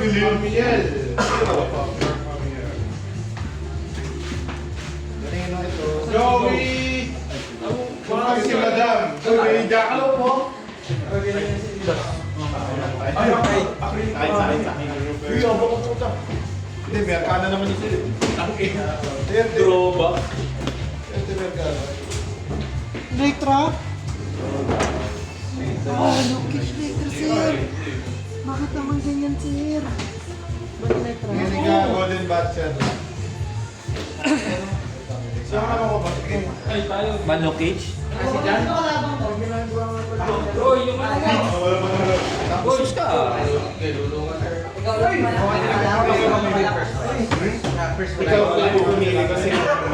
Mamiel. Joey! Bakit si Madam? Joey, Jack. Hello po. Ay, okay. Uy, abo ko puta. Hindi, may arkana naman ito. Droba. Ito may arkana. Elektra? Lokish Elektra, sir. Bakit naman ganyan, sir? Ba't Elektra? Hindi ka golden batcher. Saan ka naman ko ba? Ay, tayo. Manlo Cage? Kasi dyan? Bro, yung ano nga. Sus ka! Ikaw ang pumili kasi ako.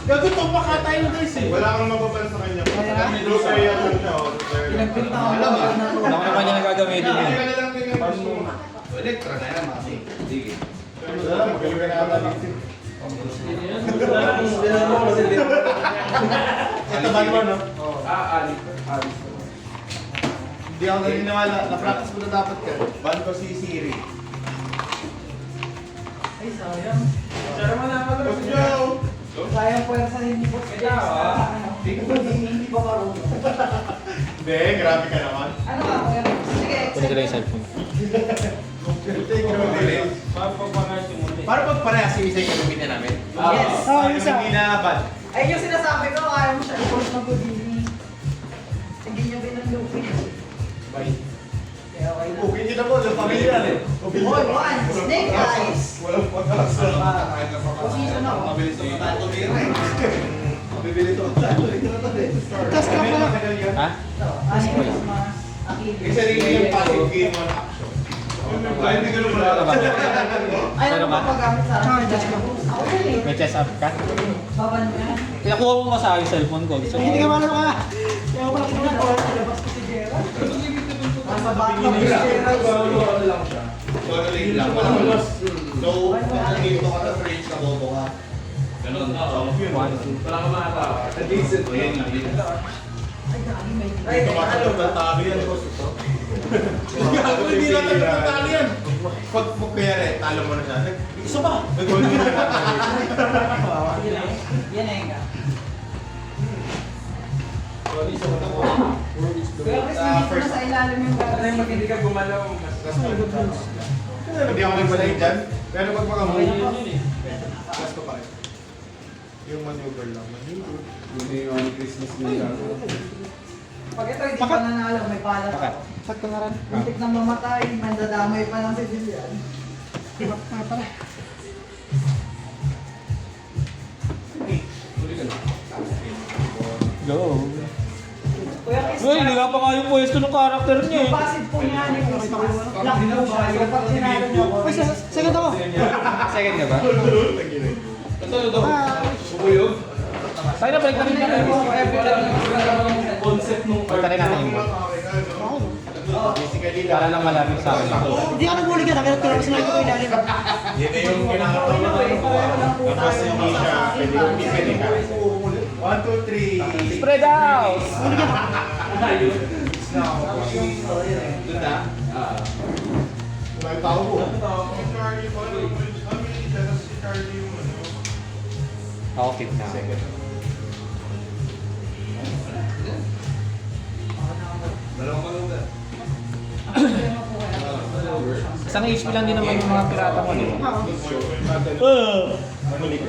Gago to pa ka tayo guys eh. Wala kang mababan sa kanya. Loser yan siya. Pinagpinta ko lang. Wala ko naman niya nagagamitin Hindi yun. ka na lang tingnan mo. Electra na yan, mami. Sige. Magaling ka na ata dito. Ito ba mo, no? Alis. Hindi ako naniniwala. Na-practice mo na dapat ka. Ban ko si Siri. Ay, sayang. Pero malaman Let's go! Sayang po yung sarili po. Hindi pa marunong. Hindi, grabe ka naman. Ano ka, kuya? Sige, Kunin ko lang yung cellphone. Take your delay. Mapapangat yung muli. Para pag parehas yung isa yung gamitin namin. Yes. Hindi na ban. Ayun yung sinasabi ko, kaya mo siya i-force na Houdini. Hindi niya binanlupin. Bye. Kaya okay lang. Okay, hindi na mo. Pamilya eh. Boy, one, snake eyes. Walang pag-asa. Position ako. Mabilis naman tayo tumira eh. Bibili to. Tapos ka pala. Ha? Ano yung mas Achilles? Kasi rin yung passive game on action. Hindi ka naman alam. Ay, Ano ano ba? pa paggamit sa akin? Ako yun eh. May chest up ka? Baban mo yan. Pinakuha mo ba sa akin yung cellphone ko? Gusto mo? Hindi ka malaro ka. Kaya ako pala kung labas ko si Gerald. Nasa backup si Gerald. Solo lane lang. Walang so, kung dito ka sa fridge, kabobo ka. Ganun na. Wala ka makata. Decent mo yun. Ay, dami may Ay, tumatalo na talo yan. Hindi na tayo natalo yan. Pag kaya rin, talo mo na siya. Isa ba? Nag-goal ka na. Yan eh nga. Kaya Chris, hindi ko na sa ilalim yung Alam gagawin. mo, hindi ka gumalaw. Hindi ako nagbalay dyan. Pero pag mga move, Yun eh. last ko pa rin. Yung maneuver lang. Pag ito hindi pa nanalo, may pala Bakit? ako. Sakto na rin. Muntik nang mamatay, mandadamay pa ng civilian. Pala. Go! Kuya Chris, Uy, hindi nga pa nga yung pwesto ng karakter niya eh. yung passive po niya ni Chris, lock mo siya. Kapag sinalo niyo ako. Uy, second ako. Second ka ba? Ito. Bubuyog. Tayo na, balik na rin natin. Concept nung Pagtarin natin yung board. Basically lang. Para lang malaman sa akin. Hindi ka nag-uli ka, nakita ko sinabi ko ilalim. Yun na yung kinakatawa na tapos hindi siya pwede ka. 1, 2, 3. Spread out! Doon na. May tao po. Charlie po. Si Charlie yung ano. Ako keep na. Dalawang malungan. Isang HP lang din naman yung mga pirata mo. Muli ka.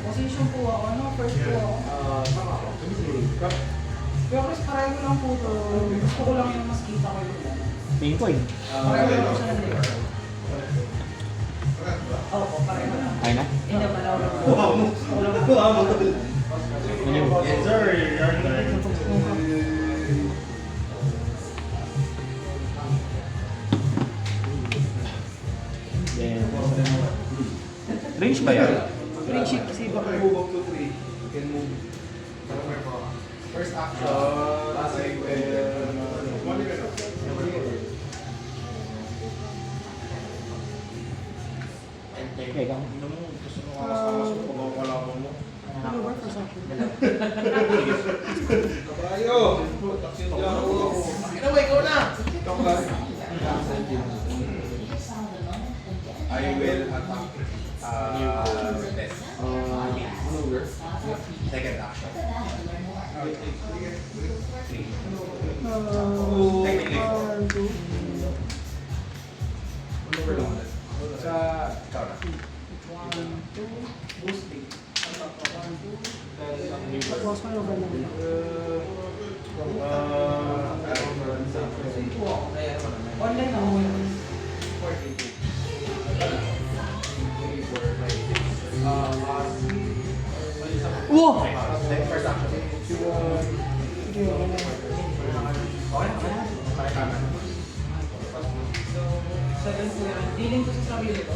Position po ako, ano? First po ako. Pero Chris, pareho lang po to. Gusto ko lang yung mas kita ko yun. Tingin ko eh. Pareho lang siya ng layer. Oo, pareho lang. Ay na? Hindi naman ako lang. Ano yun? Yes sir, your turn. Then, range ba yan? Free sheet kasi baka. Move up to 3. You can move. First action. Like when... Okay, ikaw. Gusto mo kakasama sa pagkakalaman mo? Ano ba first action? Kabayo! One, two. Tapos may ba lang? Online ako. Wow! First action. Sige, Dealing ko sa sarili ko.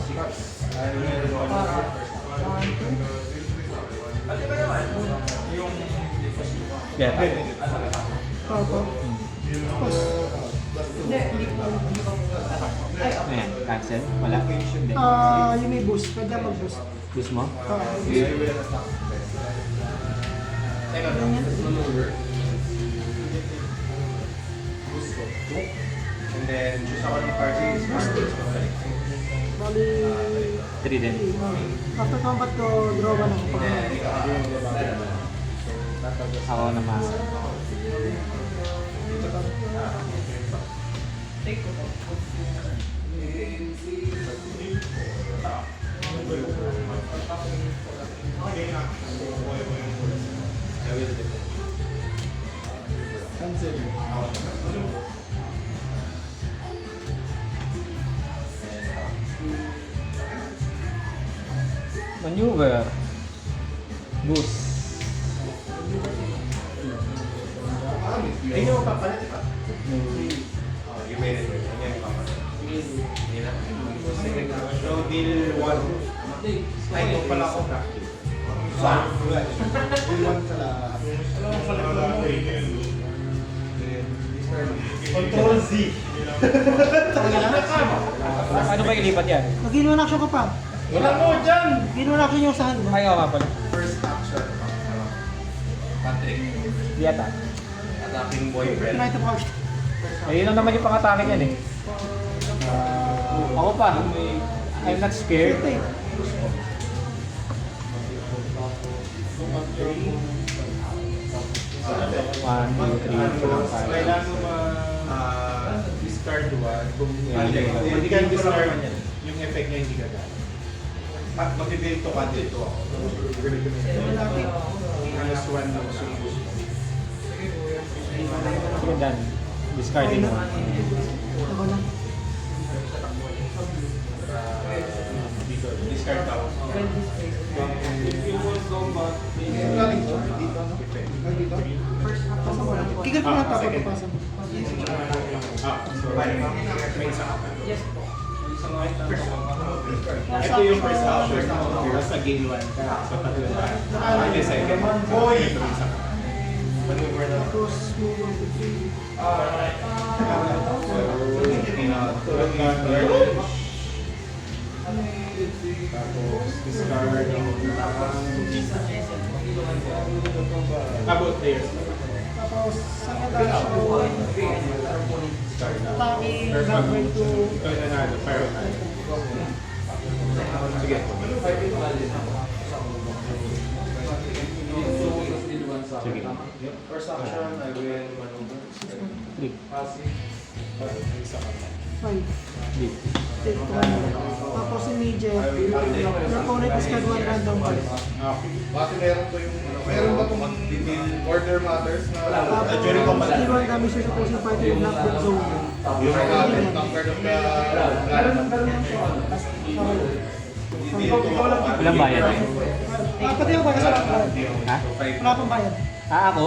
Get out. Papa. Tapos, Ayan, cancel. Wala. Hindi. yung may boost. Pwede mag-boost. Gusto mo? And then, choose ako ng party. Bali, 3 din. after combat ko, draw ba na ako? Ako naman. Maneuver. Boost. Ayun yung papalit, di ba? You made it. Ayun yung papalit. So, deal 1. Ay, ito pala ako practice. Deal 1 sa lahat. Control Z. Ano ba ilipat yan? Mag-in-one action ko pa. Wala mo dyan! Mag-in-one action yung saan mo. Ay, oo nga pala. First action. Patrick. Di ata. Attacking boyfriend. Try to punch. Ayun lang naman yung pangatake niyan eh. Ako pa. I'm not scared. One, two, three, four, five. Kailangan mo discard one. Hindi ka discard yung effect niya, hindi ka gano'n. At mag-build to ka dito. Minus 1 na sumbos mo. Sige, done. Discarding mo. Ako na. Dito, discard daw. Pasa mo lang. Kigal ko na tapos papasa mo. May isa ka. Ito yung first option. Tapos nag-gain 1 ka. So, tatlo ka. Ano second? Boy! Ito yung isa ka. Maneuver na. Tapos move on to 3. Tapos, discard ang about players. Tapos second action. Attacking, backward to... Fire on. Sige. Sige. First action, I will maneuver. 3. Passive. Isa ka. 5. Di. Take 1. Tapos immediate. Your opponent is card 1 random card. Bakit meron to yung, meron ba itong order matters na During combat. Deal 1 damage to opposing fighter in black book zone. yung number of the Walang bayad eh. Pati ako ba sa bayad? Ha? Wala pang bayad. Ako.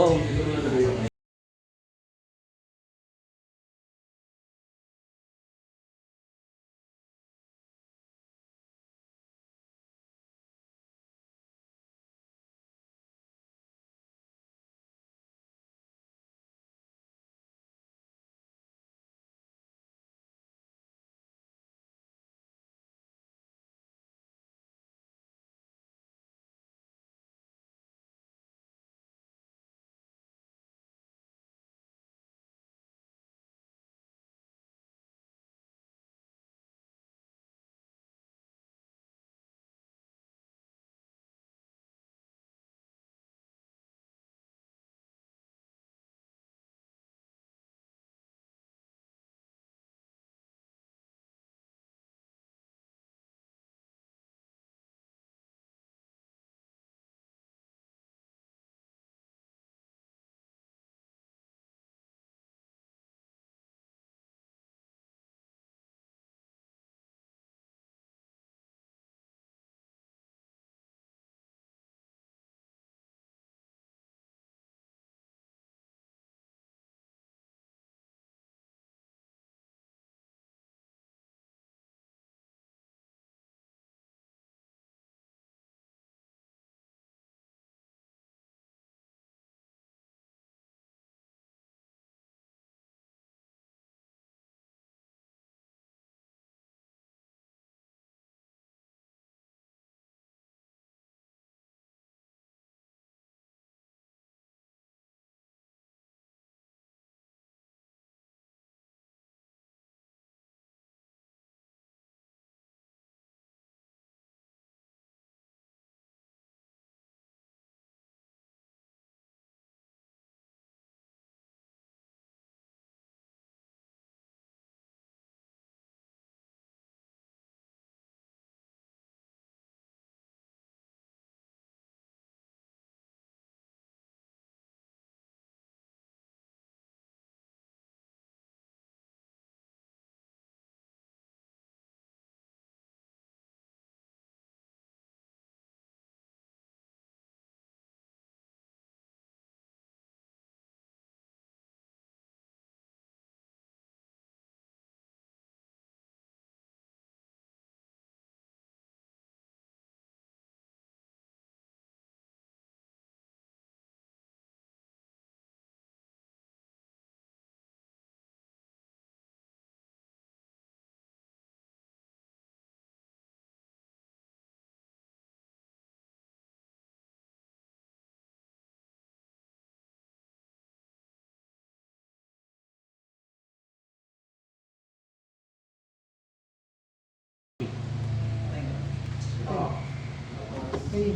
And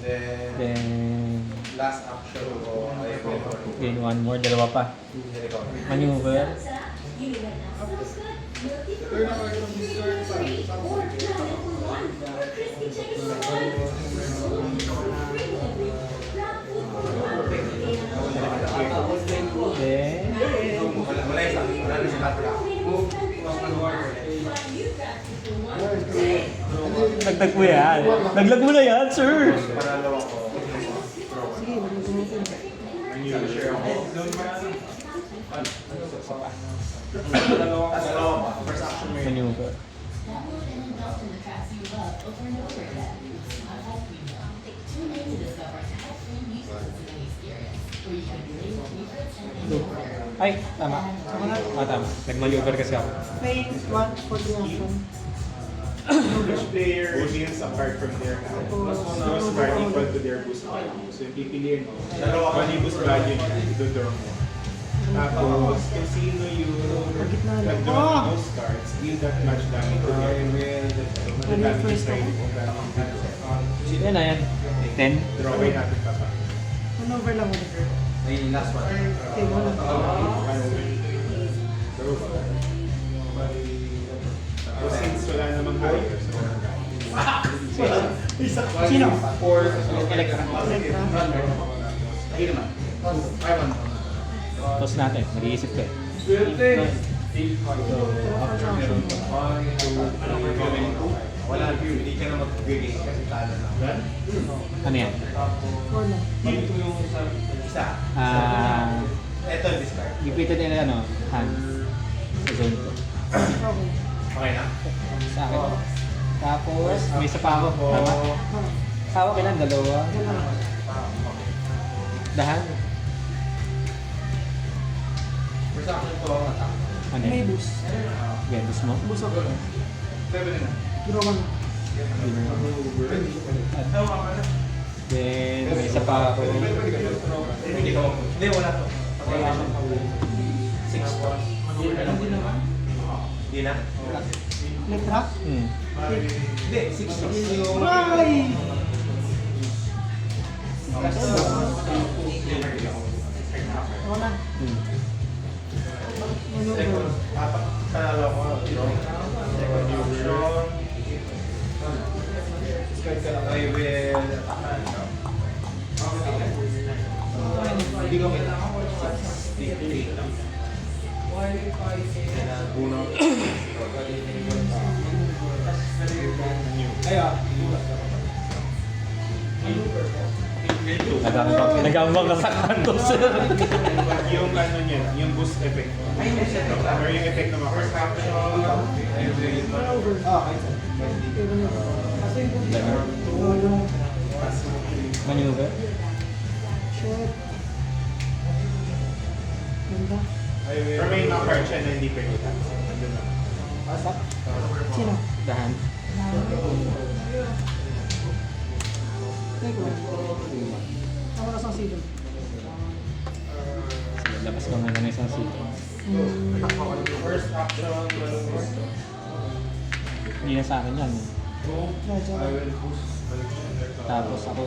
then, Then, last action ko ay gain one more. Dalawa pa. Maneuver. Then, Wala isa. Wala na si Tatra. dagdag mo yan. Daglag mo na yan, sir. Panalawa ko. Sige, mag-gumutin. Share ako. Tapos dalawa pa. First action mo yun. Maneuver. Ay, tama. Tama. Nag-maneuver kasi ako. Pay 1 for the action. Each player reveals a card from their hand. Those card equal to their boost value. So yung pipiliin mo, kung ano yung boost value niya, i-draw mo. Tapos, kung sino yung nag-draw ng those cards, deal that much damage to their hand. So, madadami yung side mo. Yan na yan. 10. Drawin natin pa pa. Maneuver lang ulit. Ay, last one. Okay, wala. Tapos since wala namang higher, so Sino? Four. Electra. Ayun naman. Tapos natin. Mag-iisip ka. Wala, hindi ka na mag-gigay kasi talo na. Ano yan? 4 lang. Isa. Ito yung discard. Repeated nila ano? Hand. Sa zone ko. Okay. Okay na? Sa akin. Tapos, may isa pa ako. Tama? Hawak kailan? Dalawa. Dahan. First action ko ang attack. Ano May yan? boost. Gendus mo? Boost ako. 7 na. Draw 1. Then, may isa pa ako. Hindi ka mag- Hindi, wala to. Six. Hindi na? Electra. Hindi, 6. Ay! Wala. Maneuver. Panalo ko. Second action. Discard ka lang. I will attack. Hindi ko kailangan. 68 lang. Uno. Nagambang ka sa kanto, sir. yung ano niya, yung boost effect. Or yung effect ng mga First cards. action. I will Maneuver. Okay, maneuver. Maneuver. Shit. Ganda. Or may mga cards siya na hindi pwede tax. Nandun lang. Sino? Dahan. Take 1. Tama na sa season. Sige, labas ko muna ng isang seat. First action. Hindi na sa akin yan. Medyo. I will boost. Tapos ako,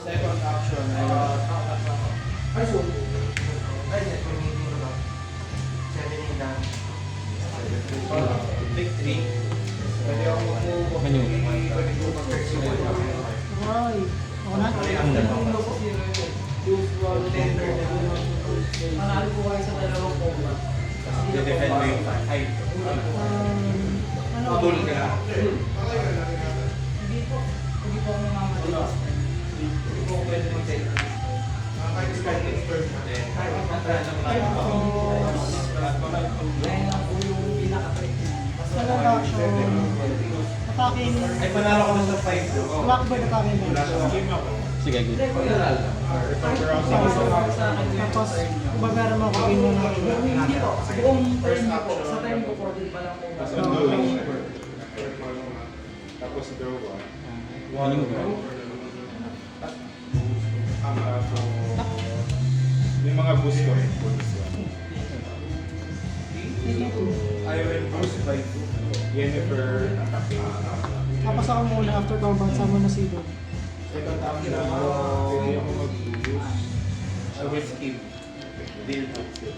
Second action. I will attack. Victory. Pwede ako maneuver. Ay. Ako na? defend mo yung ay. Ano? Pabul ka na. Second action. Attacking. Ay, panalo ko na sa 5. Blackbird attacking. Game ako. Sige, good. Recover ako sa isa. Tapos, babayaran mo ako game mo na. First action. Tapos undo. Tapos draw one. Maneuver. Yung mga boost ko rin. I will boost by 2. Jennifer Atake. Tapos ako muna after combat, sama na si Don. Second half na pwede ako mag-boost. With skill. Deal to skill.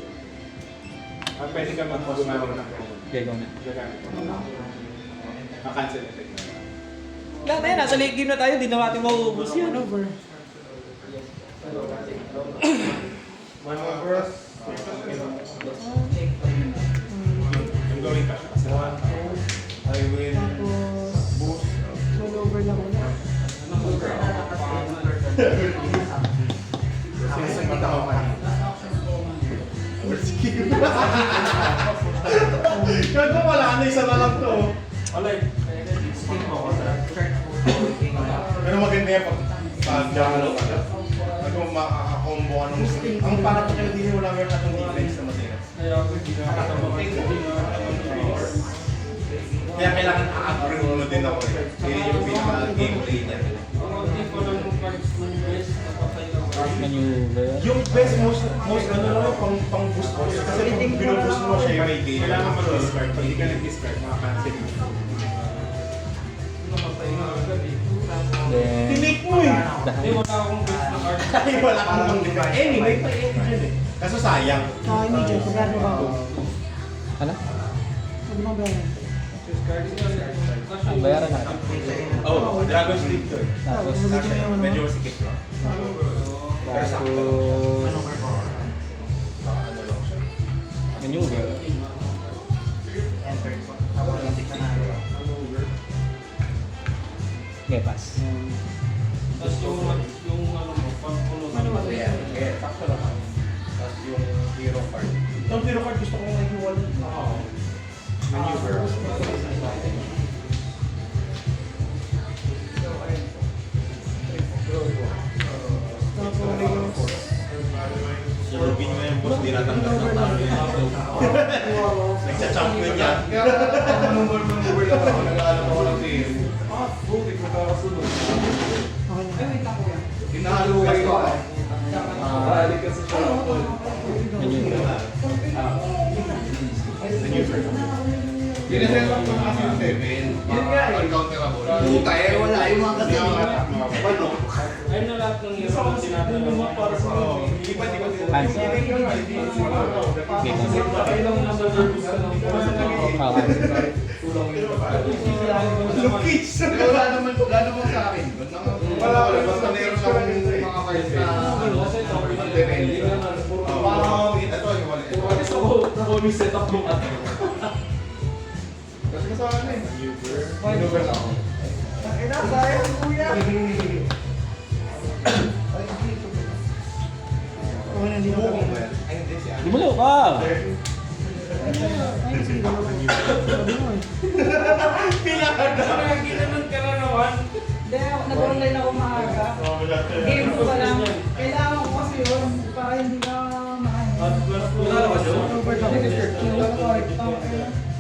Pwede ka mag-gumamit ng Okay, go na. gagamit ko. Makancel effect. Lahat na yan, nasa late game na tayo, di na natin mauubos yan. Over. One over. I'm going pa siya. I will Tapos, all over lang ulit. Kasi hindi ka makain. Gago wala na isa na lang to. Pero maganda yan pag dialogue ka. Ano makaka-combo ka ng ang para pa kayo hindi wala meron atong defense na masira. Kaya kailangan a-agree mo din ako eh. Yun yung pinaka-gameplay niya. Maneuver. Yung best most ano lang pang boost ko. Kasi kung binuboost mo siya yung may game. Kailangan mo discard. Pag hindi ka nag-discard, makacancel mo. Then, Tinake mo eh! Hindi, wala akong best na card. Ay, wala kang pang defense. Anyway, pa dyan eh. Kaso sayang. Sa immediate, magkano ba ako? ano? Sabi mo ba yan? Ang bayaran natin. Oh, Dragon's League to eh. Tapos, Medyo masikip lang. tapos, maneuver. Okay, pass. Tapos yung ano mo, pag-pulo na Sakto lang. Tapos yung hero card. Yung hero card gusto kong nag-iwan. Maneuver. Tapos, Surugin mo yung boss, di natanggap ng tao yun. Nagsa-champion yan. Maneuver lang ako. Nag-aalam ako ng team. okay na. Hinahalugan ko. Maneuver. Maneuver. Diniset up ko na kasi yung 7. Yun nga eh. Uncounterable. Puta eh, wala yung mga kasi. Ano? ayun na lahat ng hero na tinatalo mo para sa Iba-iba din. Hands. Okay, Ayun lang nasa service ka lang. Lupits! Wala naman sa akin. Wala ko lang. Basta meron akong mga cards na depende. Wow, ito yung wallet. Gusto ko set up yung ato. Kasi sa ano eh. Maneuver. Maneuver lang ako. Okay na, hindi na Buko kami. ba yan? Ay, hindi siya. Di mo lang ka! Ay, sige, dalawa. Sabi mo eh. Ginanon ka na naman. Hindi, nag-online ako maaga. Game ko pa lang. Kailangan ko kasi yun para hindi ka makain. Wala naman yun.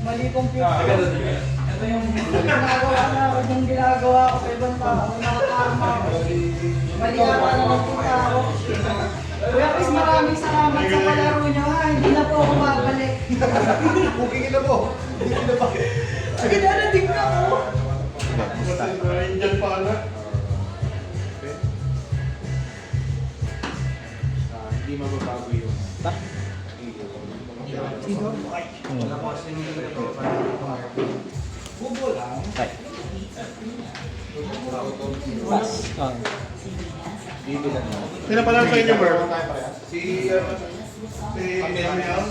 Mali computer. Ito yung ginagawa na ako, yung ginagawa ko sa ibang tao. Nakakama ako. Mali ata na nagpunta ako. Kuya Chris, maraming salamat sa palaro niyo ha. Hindi na po ako mabalik. Booking na po. Booking na ba? Sige, darating na ako. Indian pa na. Hindi mababago yung Ta? Sino? Right. Pass. Oh. Sino pa lang sa inyo, Mer? Si Daniel.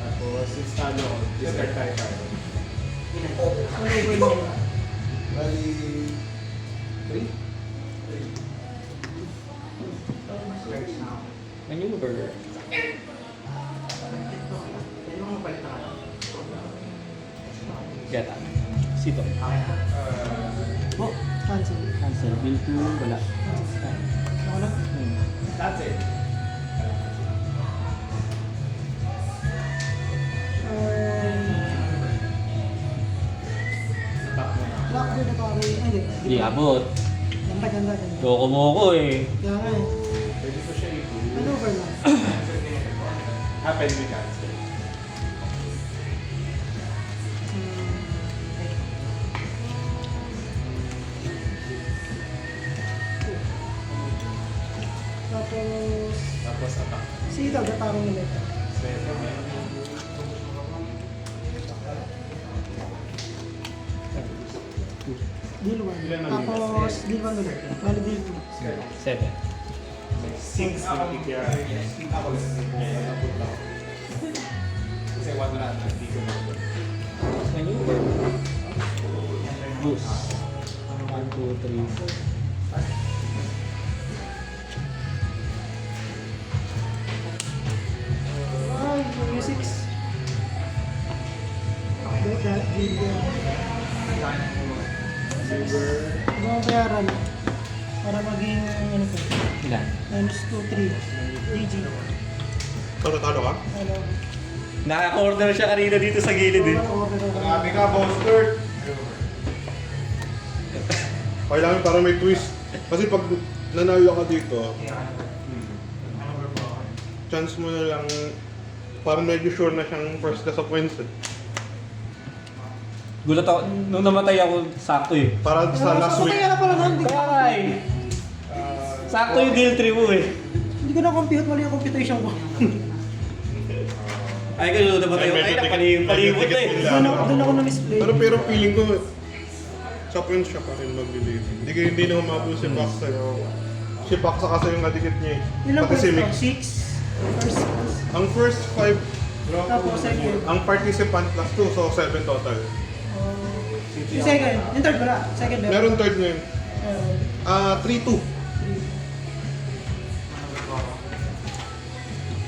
Tapos, install ako. Discard tayo tayo. Bali, 3? Maneuver. Get up. Sito. Oh, Cancel. cancel. Bill 2, wala. Ako lang. That's it. Lock din ako. Ay, hindi. Hindi abot. Ganda, ganda, ganda. Loko mo ko eh. Kaya nga eh. Pwede ko siya i-do. Maneuver lang. Pwede mo cancel. Tapos, Tapos attack. sitaw, gatarong ulit. Deal 1. Ilan na Tapos, deal 1 ulit. Bali, deal 2. 7. 6 na kikira. Kasi 1 na hindi ko na. Maneuver. Boost. 1, 2, 3. Ay, yung 6. Okay, that, deal 1. Silver. Ito ang bayaran. Para maging, ano po, Ilan? minus 2, 3. DG. Talo ka? Ano? Naka-corner siya kanina dito sa gilid eh. Grabe ka, Boss Kurt. Kailangan para may twist. Kasi pag nanalo ka dito, chance mo na lang, parang medyo sure na siyang first class of wins eh. Gulat ako, nung namatay ako, sakto eh. Para sa last week. Kaya na pala nun. Kaya nga eh. Sakto yung deal 3 mo eh. Hindi ko na-compute. Mali yung computation ko. Ay, kayo namatay ako. Ay, palibot na eh. Doon ako na-misplay. Pero feeling ko, sa points siya pa rin mag-believe. Hindi na humabol si Pax sa'yo. Si Pax kasi yung nadikit niya eh. Ilang Pati si points Mix. ko? 6. First class. Ang first 5, Tapos second. ang participant plus 2, so 7 total. Yung second. Yung third wala. Second meron. Meron third ngayon. 3-2.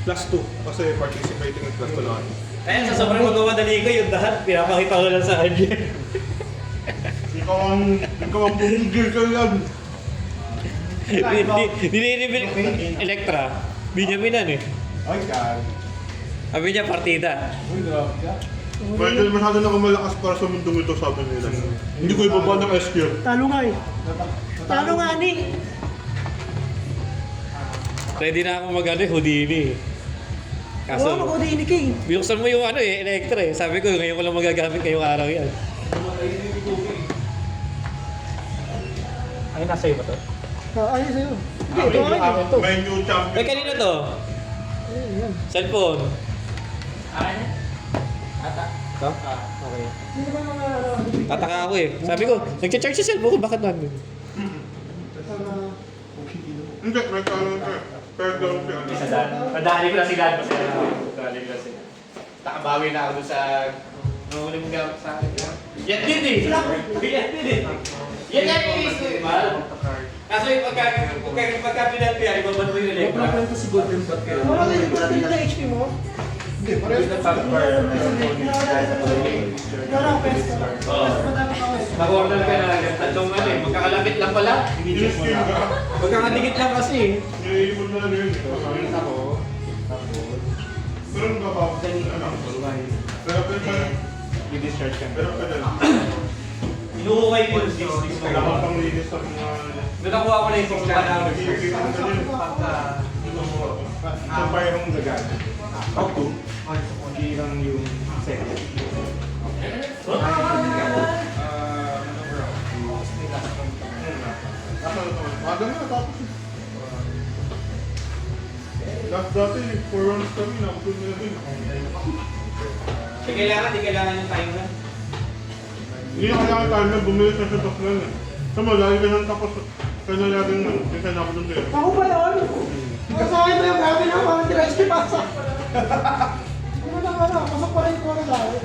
Plus 2. Kasi participating is plus 2 lang. Kaya sa sobrang magmamadali ko, yung lahat, pinapakita ko na lang sa kanya. Ikaw ang pumigil ka yan. Nire-reveal Electra. Binyaminan eh. Ay, God. Sabi niya partida. Medyo masyado na kumalakas para sa mundong ito, sabi nila. Hindi ko ibaba ng SQ. Talo nga eh. Talo nga ni. Ready na ako mag-ano eh, Houdini. Wala Kaso, ko din ni King. binuksan mo yung ano eh, Electra eh. Sabi ko, ngayon ko lang magagamit ngayong araw yan. Ay, nasa iyo ba to? Ayun sa'yo. Hindi, ito nga yun. May new champion. Ay, kanina to? Ayun, yan. Cellphone. To? Hindi naman mga ano. Tataka ako eh. Sabi ko, nag-charge sa cellphone ko, bakit nandun? Hindi, may talong ka. Pero doon siya. Madali ko na si Dan. Madali ko na si Dan. Nakabawi na ako doon sa... Nahuli mong gamit sa akin. Yan din eh! Yan din eh! Yan nga yung iso eh! Kaso yung pagka pinalpi yan, ibabad mo yung Electra. Wala din ko natin na HP mo. Hindi, parehas na Wala ako pesta. Oo. Mag-order ka na agad. Tatlong ano eh, magkakalapit lang pala. Skill ka. Magkakadikit lang kasi eh. Naiipon mo na rin. Pakain ako. Pero nagbabawas ka na. Pero pwede. I-discharge ka Pero na. pwede. Inuukay ko yung 6 Kailangan pang linis sa mga... Doon nakuha ko na yung 6 na Nagkikita ka din. Ang fire hong gagana. Up to. Hindi lang yung second. Maganda na tapos. Last dati, 4 rounds kami, nakapun nila din. Di kailangan yung timer. Hindi na kailangan tayo na bumili sa sa Doklan eh. Sama, lagi ka nang tapos. Kaya na laging design ako dun din. Ako ba yun? Para sa akin ba yung grabe na? Parang tira-HP pasa. Ano na ano? Pasok pa rin ko na dahil.